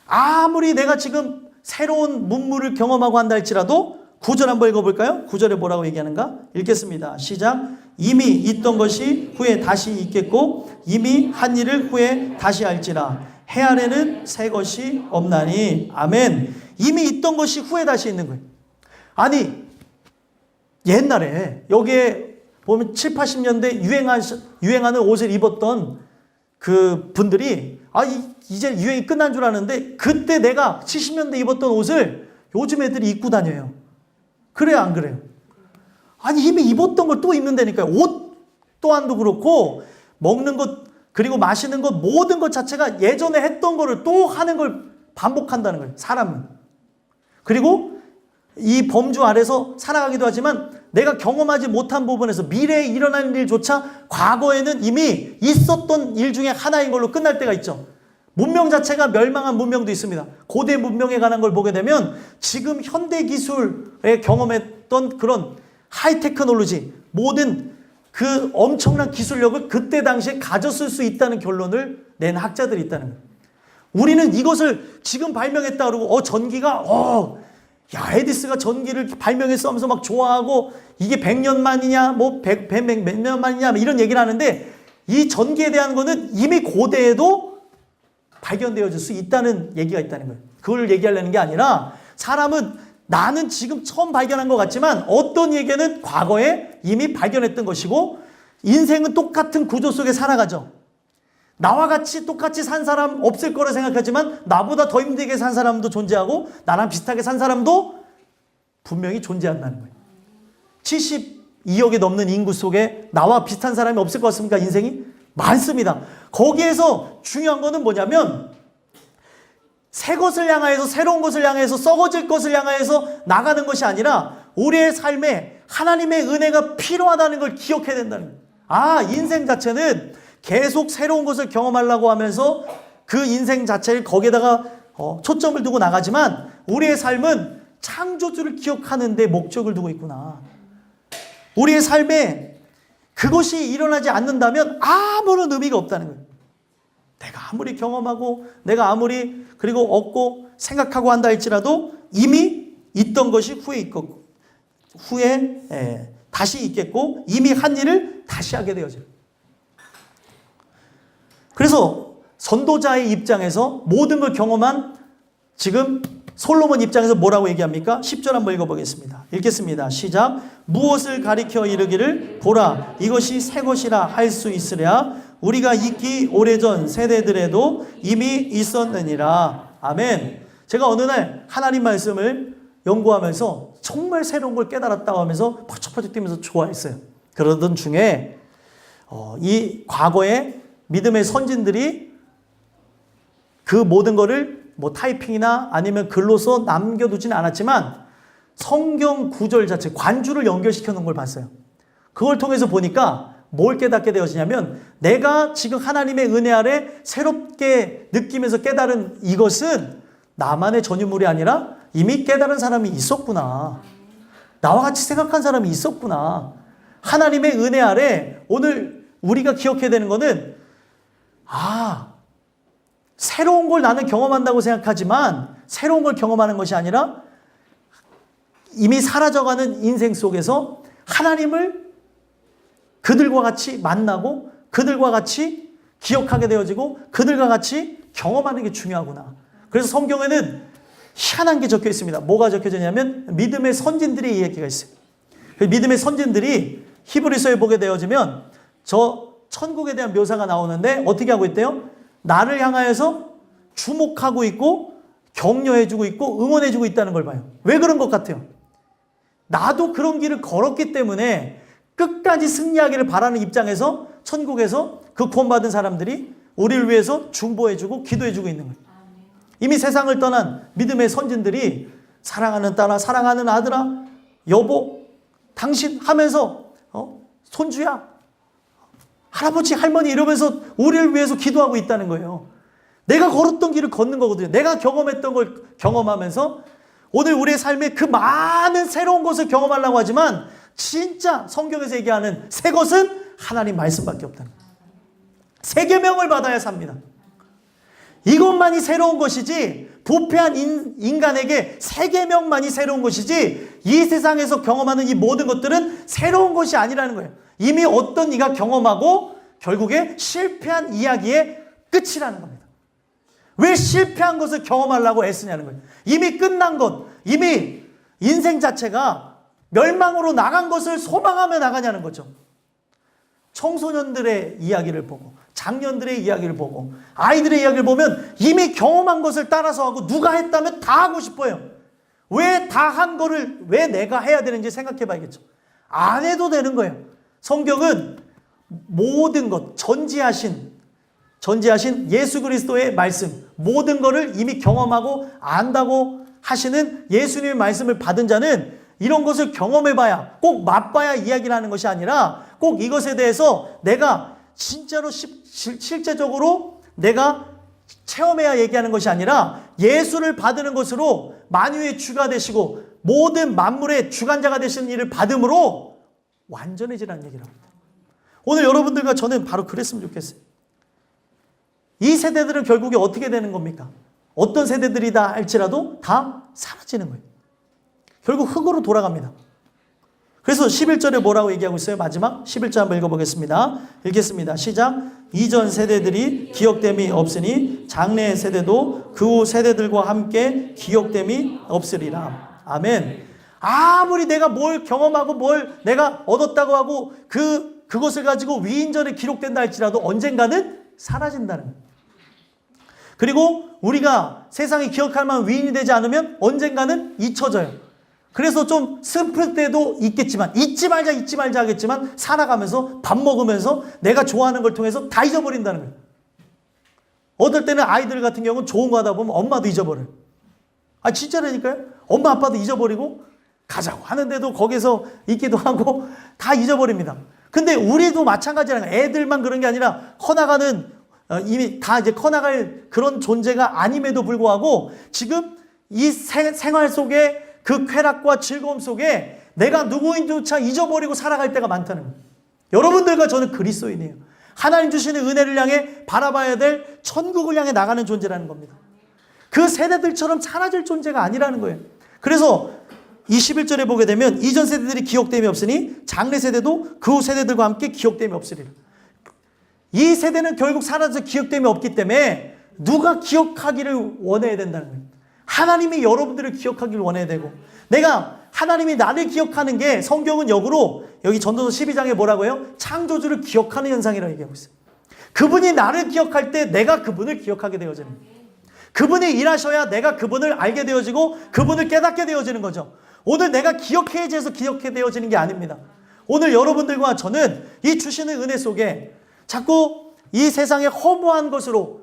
아무리 내가 지금 새로운 문물을 경험하고 한다 할지라도 9절 한번 읽어볼까요? 9절에 뭐라고 얘기하는가? 읽겠습니다. 시작. 이미 있던 것이 후에 다시 있겠고 이미 한 일을 후에 다시 할지라 해 아래는 새 것이 없나니. 아멘. 이미 있던 것이 후에 다시 있는 거예요. 아니 옛날에 여기에 보면 7, 80년대 유행하는 옷을 입었던 그 분들이 이제 유행이 끝난 줄 아는데 그때 내가 70년대 입었던 옷을 요즘 애들이 입고 다녀요. 그래요, 안 그래요? 아니, 이미 입었던 걸 또 입는다니까요. 옷 또한도 그렇고 먹는 것 그리고 마시는 것 모든 것 자체가 예전에 했던 거를 또 하는 걸 반복한다는 거예요. 사람은. 그리고 이 범주 아래서 살아가기도 하지만 내가 경험하지 못한 부분에서 미래에 일어날 일조차 과거에는 이미 있었던 일 중에 하나인 걸로 끝날 때가 있죠. 문명 자체가 멸망한 문명도 있습니다. 고대 문명에 관한 걸 보게 되면 지금 현대 기술에 경험했던 그런 하이테크놀로지 모든 그 엄청난 기술력을 그때 당시에 가졌을 수 있다는 결론을 낸 학자들이 있다는 거예요. 우리는 이것을 지금 발명했다 그러고 전기가 야, 에디스가 전기를 발명했어 하면서 막 좋아하고 이게 100년 만이냐 뭐 100년 만이냐 이런 얘기를 하는데 이 전기에 대한 거는 이미 고대에도 발견되어질 수 있다는 얘기가 있다는 거예요. 그걸 얘기하려는 게 아니라 사람은 나는 지금 처음 발견한 것 같지만 어떤 얘기는 과거에 이미 발견했던 것이고 인생은 똑같은 구조 속에 살아가죠. 나와 같이 똑같이 산 사람 없을 거라 생각하지만 나보다 더 힘들게 산 사람도 존재하고 나랑 비슷하게 산 사람도 분명히 존재한다는 거예요. 72억이 넘는 인구 속에 나와 비슷한 사람이 없을 것 같습니까? 인생이 많습니다. 거기에서 중요한 거는 뭐냐면 새 것을 향하여서 새로운 것을 향해서 썩어질 것을 향하여서 나가는 것이 아니라 우리의 삶에 하나님의 은혜가 필요하다는 걸 기억해야 된다는 거예요. 인생 자체는 계속 새로운 것을 경험하려고 하면서 그 인생 자체를 거기에다가 초점을 두고 나가지만 우리의 삶은 창조주를 기억하는 데 목적을 두고 있구나. 우리의 삶에 그것이 일어나지 않는다면 아무런 의미가 없다는 거예요. 내가 아무리 경험하고 내가 아무리 그리고 얻고 생각하고 한다 할지라도 이미 있던 것이 후에 다시 있겠고 이미 한 일을 다시 하게 되어져요. 그래서 선도자의 입장에서 모든 걸 경험한 지금 솔로몬 입장에서 뭐라고 얘기합니까? 10절 한번 읽어보겠습니다. 읽겠습니다. 시작. 무엇을 가리켜 이르기를 보라 이것이 새 것이라 할 수 있으랴 우리가 있기 오래전 세대들에도 이미 있었느니라. 아멘. 제가 어느 날 하나님 말씀을 연구하면서 정말 새로운 걸 깨달았다고 하면서 퍼쩍퍼쩍 뛰면서 좋아했어요. 그러던 중에 이 과거에 믿음의 선진들이 그 모든 거를 뭐 타이핑이나 아니면 글로서 남겨두진 않았지만 성경 구절 자체, 관주를 연결시켜 놓은 걸 봤어요. 그걸 통해서 보니까 뭘 깨닫게 되어지냐면 내가 지금 하나님의 은혜 아래 새롭게 느끼면서 깨달은 이것은 나만의 전유물이 아니라 이미 깨달은 사람이 있었구나. 나와 같이 생각한 사람이 있었구나. 하나님의 은혜 아래 오늘 우리가 기억해야 되는 거는 새로운 걸 나는 경험한다고 생각하지만 새로운 걸 경험하는 것이 아니라 이미 사라져가는 인생 속에서 하나님을 그들과 같이 만나고 그들과 같이 기억하게 되어지고 그들과 같이 경험하는 게 중요하구나. 그래서 성경에는 희한한 게 적혀 있습니다. 뭐가 적혀져 있냐면 믿음의 선진들의 이야기가 있어요. 믿음의 선진들이 히브리서에 보게 되어지면 저 천국에 대한 묘사가 나오는데 어떻게 하고 있대요? 나를 향하여서 주목하고 있고 격려해주고 있고 응원해주고 있다는 걸 봐요. 왜 그런 것 같아요? 나도 그런 길을 걸었기 때문에 끝까지 승리하기를 바라는 입장에서 천국에서 그 구원받은 사람들이 우리를 위해서 중보해주고 기도해주고 있는 거예요. 이미 세상을 떠난 믿음의 선진들이 사랑하는 딸아, 사랑하는 아들아, 여보, 당신 하면서 손주야, 할아버지, 할머니 이러면서 우리를 위해서 기도하고 있다는 거예요. 내가 걸었던 길을 걷는 거거든요. 내가 경험했던 걸 경험하면서 오늘 우리의 삶에 그 많은 새로운 것을 경험하려고 하지만 진짜 성경에서 얘기하는 새 것은 하나님 말씀밖에 없다는 거예요. 새 계명을 받아야 삽니다. 이것만이 새로운 것이지 부패한 인간에게 새 계명만이 새로운 것이지 이 세상에서 경험하는 이 모든 것들은 새로운 것이 아니라는 거예요. 이미 어떤 이가 경험하고 결국에 실패한 이야기의 끝이라는 겁니다. 왜 실패한 것을 경험하려고 애쓰냐는 거예요. 이미 끝난 것, 이미 인생 자체가 멸망으로 나간 것을 소망하며 나가냐는 거죠. 청소년들의 이야기를 보고 장년들의 이야기를 보고 아이들의 이야기를 보면 이미 경험한 것을 따라서 하고 누가 했다면 다 하고 싶어요. 왜 다 한 거를 왜 내가 해야 되는지 생각해 봐야겠죠. 안 해도 되는 거예요. 성경은 모든 것, 전지하신 예수 그리스도의 말씀, 모든 것을 이미 경험하고 안다고 하시는 예수님의 말씀을 받은 자는 이런 것을 경험해봐야, 꼭 맛봐야 이야기를 하는 것이 아니라 꼭 이것에 대해서 내가 진짜로 실제적으로 내가 체험해야 얘기하는 것이 아니라 예수를 받는 것으로 만유의 주가 되시고 모든 만물의 주관자가 되시는 일을 받음으로 완전해지라는 얘기를 합니다. 오늘 여러분들과 저는 바로 그랬으면 좋겠어요. 이 세대들은 결국에 어떻게 되는 겁니까? 어떤 세대들이다 할지라도 다 사라지는 거예요. 결국 흙으로 돌아갑니다. 그래서 11절에 뭐라고 얘기하고 있어요? 마지막 11절 한번 읽어보겠습니다. 읽겠습니다. 시작. 이전 세대들이 기억됨이 없으니 장래 세대도 그 후 세대들과 함께 기억됨이 없으리라. 아멘. 아무리 내가 뭘 경험하고 뭘 내가 얻었다고 하고 그것을 가지고 위인전에 기록된다 할지라도 언젠가는 사라진다는 거예요. 그리고 우리가 세상에 기억할 만한 위인이 되지 않으면 언젠가는 잊혀져요. 그래서 좀 슬플 때도 있겠지만 잊지 말자 하겠지만 살아가면서 밥 먹으면서 내가 좋아하는 걸 통해서 다 잊어버린다는 거예요. 어떨 때는 아이들 같은 경우는 좋은 거 하다 보면 엄마도 잊어버려요. 아 진짜라니까요. 엄마 아빠도 잊어버리고 가자고 하는데도 거기서 있기도 하고 다 잊어버립니다. 근데 우리도 마찬가지라는 거예요. 애들만 그런 게 아니라 커나가는 이미 다 이제 커나갈 그런 존재가 아님에도 불구하고 지금 이 생활 속에 그 쾌락과 즐거움 속에 내가 누구인조차 잊어버리고 살아갈 때가 많다는 거예요. 여러분들과 저는 그리스도인이에요. 하나님 주시는 은혜를 향해 바라봐야 될 천국을 향해 나가는 존재라는 겁니다. 그 세대들처럼 사라질 존재가 아니라는 거예요. 그래서 21절에 보게 되면 이전 세대들이 기억됨이 없으니 장래 세대도 그 후 세대들과 함께 기억됨이 없으리라. 이 세대는 결국 사라져 기억됨이 없기 때문에 누가 기억하기를 원해야 된다는 거예요. 하나님이 여러분들을 기억하기를 원해야 되고 내가 하나님이 나를 기억하는 게 성경은 역으로 여기 전도서 12장에 뭐라고 해요? 창조주를 기억하는 현상이라고 얘기하고 있어요. 그분이 나를 기억할 때 내가 그분을 기억하게 되어지는 거예요. 그분이 일하셔야 내가 그분을 알게 되어지고 그분을 깨닫게 되어지는 거죠. 오늘 내가 기억해야지해서 기억해 되어지는 게 아닙니다. 오늘 여러분들과 저는 이 주시는 은혜 속에 자꾸 이 세상의 허무한 것으로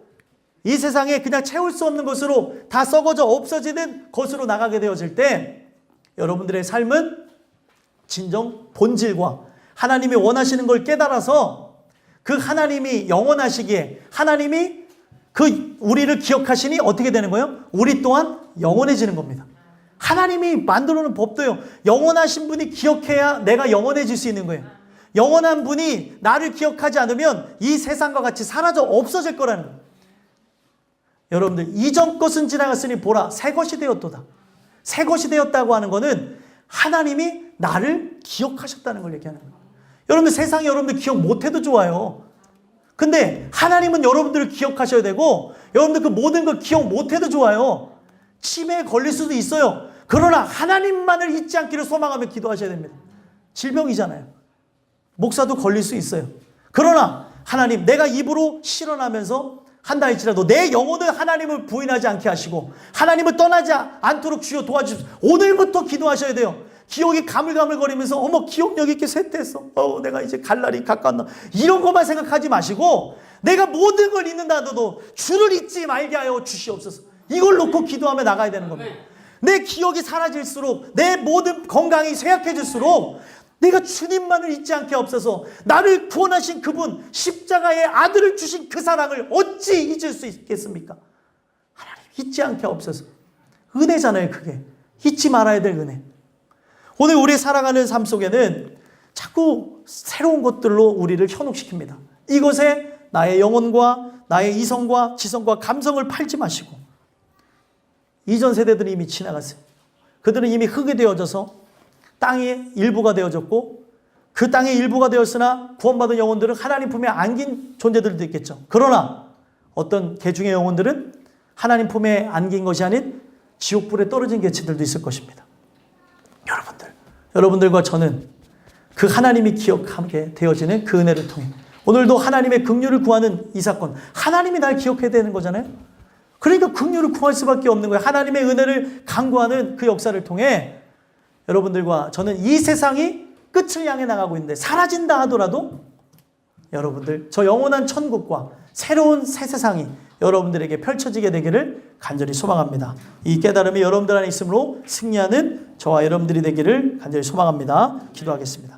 이 세상에 그냥 채울 수 없는 것으로 다 썩어져 없어지는 것으로 나가게 되어질 때 여러분들의 삶은 진정 본질과 하나님이 원하시는 걸 깨달아서 그 하나님이 영원하시기에 하나님이 그 우리를 기억하시니 어떻게 되는 거예요? 우리 또한 영원해지는 겁니다. 하나님이 만들어 놓은 법도요. 영원하신 분이 기억해야 내가 영원해질 수 있는 거예요. 영원한 분이 나를 기억하지 않으면 이 세상과 같이 사라져 없어질 거라는 거예요. 여러분들 이전 것은 지나갔으니 보라 새 것이 되었도다. 새 것이 되었다고 하는 것은 하나님이 나를 기억하셨다는 걸 얘기하는 거예요. 여러분들 세상에 여러분들 기억 못해도 좋아요. 근데 하나님은 여러분들을 기억하셔야 되고 여러분들 그 모든 걸 기억 못해도 좋아요. 치매에 걸릴 수도 있어요. 그러나 하나님만을 잊지 않기를 소망하며 기도하셔야 됩니다. 질병이잖아요. 목사도 걸릴 수 있어요. 그러나 하나님 내가 입으로 실언하면서 한다 할지라도 내 영혼을 하나님을 부인하지 않게 하시고 하나님을 떠나지 않도록 주여 도와주십시오. 오늘부터 기도하셔야 돼요. 기억이 가물가물거리면서 어머 기억력이 이렇게 쇠퇴했어. 내가 이제 갈 날이 가까웠나. 이런 것만 생각하지 마시고 내가 모든 걸 잊는다도 주를 잊지 말게 하여 주시옵소서. 이걸 놓고 기도하며 나가야 되는 겁니다. 내 기억이 사라질수록 내 모든 건강이 쇠약해질수록 내가 주님만을 잊지 않게 없어서 나를 구원하신 그분 십자가의 아들을 주신 그 사랑을 어찌 잊을 수 있겠습니까? 하나님 잊지 않게 없어서 은혜잖아요. 그게 잊지 말아야 될 은혜. 오늘 우리 살아가는 삶 속에는 자꾸 새로운 것들로 우리를 현혹시킵니다. 이것에 나의 영혼과 나의 이성과 지성과 감성을 팔지 마시고 이전 세대들이 이미 지나갔어요. 그들은 이미 흙이 되어져서 땅의 일부가 되어졌고 그 땅의 일부가 되었으나 구원받은 영혼들은 하나님 품에 안긴 존재들도 있겠죠. 그러나 어떤 개중의 영혼들은 하나님 품에 안긴 것이 아닌 지옥불에 떨어진 개체들도 있을 것입니다. 여러분들과 저는 그 하나님이 기억하게 되어지는 그 은혜를 통해 오늘도 하나님의 긍휼을 구하는 이 사건, 하나님이 날 기억해야 되는 거잖아요. 그러니까 긍휼을 구할 수밖에 없는 거예요. 하나님의 은혜를 간구하는 그 역사를 통해 여러분들과 저는 이 세상이 끝을 향해 나가고 있는데 사라진다 하더라도 여러분들 저 영원한 천국과 새로운 새 세상이 여러분들에게 펼쳐지게 되기를 간절히 소망합니다. 이 깨달음이 여러분들 안에 있으므로 승리하는 저와 여러분들이 되기를 간절히 소망합니다. 기도하겠습니다.